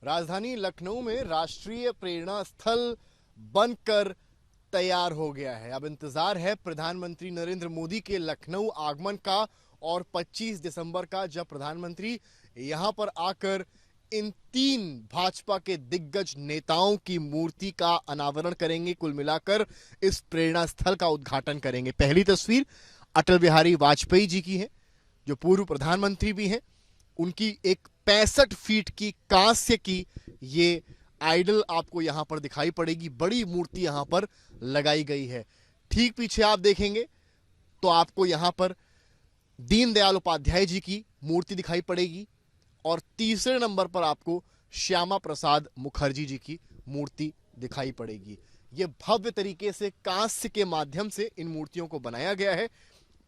राजधानी लखनऊ में राष्ट्रीय प्रेरणा स्थल बनकर तैयार हो गया है। अब इंतजार है प्रधानमंत्री नरेंद्र मोदी के लखनऊ आगमन का और 25 दिसंबर का, जब प्रधानमंत्री यहां पर आकर इन 3 भाजपा के दिग्गज नेताओं की मूर्ति का अनावरण करेंगे। कुल मिलाकर इस प्रेरणा स्थल का उद्घाटन करेंगे। पहली तस्वीर अटल बिहारी वाजपेयी जी की है, जो पूर्व प्रधानमंत्री भी हैं। उनकी एक 65 फीट की कांस्य की ये आइडल आपको यहां पर दिखाई पड़ेगी। बड़ी मूर्ति यहां पर लगाई गई है। ठीक पीछे आप देखेंगे तो आपको यहां पर दीनदयाल उपाध्याय जी की मूर्ति दिखाई पड़ेगी और तीसरे नंबर पर आपको श्यामा प्रसाद मुखर्जी जी की मूर्ति दिखाई पड़ेगी। यह भव्य तरीके से कांस्य के माध्यम से इन मूर्तियों को बनाया गया है।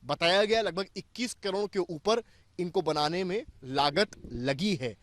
बताया गया लगभग 21 करोड़ के ऊपर इनको बनाने में लागत लगी है।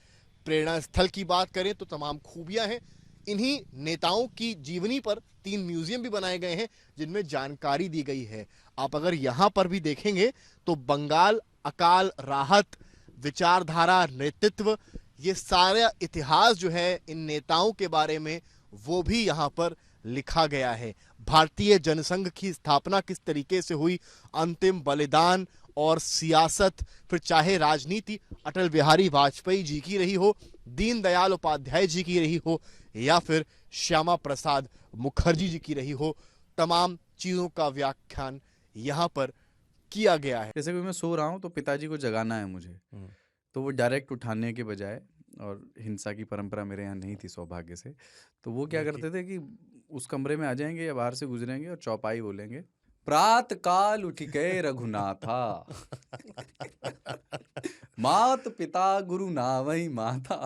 प्रेरणा स्थल की बात करें तो तमाम खूबियां हैं। इन्हीं नेताओं की जीवनी पर 3 म्यूजियम भी बनाए गए हैं, जिनमें जानकारी दी गई है। आप अगर यहां पर भी देखेंगे तो बंगाल अकाल राहत, विचारधारा, नेतृत्व, ये सारा इतिहास जो है इन नेताओं के बारे में, वो भी यहां पर लिखा गया है। भारतीय जनसंघ की स्थापना किस तरीके से हुई, अंतिम बलिदान और सियासत, फिर चाहे राजनीति अटल बिहारी वाजपेयी जी की रही हो, दीनदयाल उपाध्याय जी की रही हो, या फिर श्यामा प्रसाद मुखर्जी जी की रही हो, तमाम चीजों का व्याख्यान यहां पर किया गया है। जैसे कि मैं सो रहा हूँ तो पिताजी को जगाना है मुझे, तो वो डायरेक्ट उठाने के बजाय, और हिंसा की परंपरा मेरे यहाँ नहीं थी सौभाग्य से, तो वो क्या करते थे कि उस कमरे में आ जाएंगे या बाहर से गुजरेंगे और चौपाई बोलेंगे, प्रात काल उठ के रघुनाथा मात पिता गुरु नावई माता।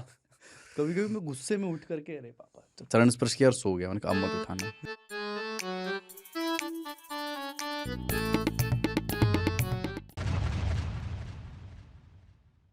कभी कभी मैं गुस्से में उठ करके अरे पापा, तो चरण स्पर्श किया और सो गया। मैंने कहा अब मत उठाना।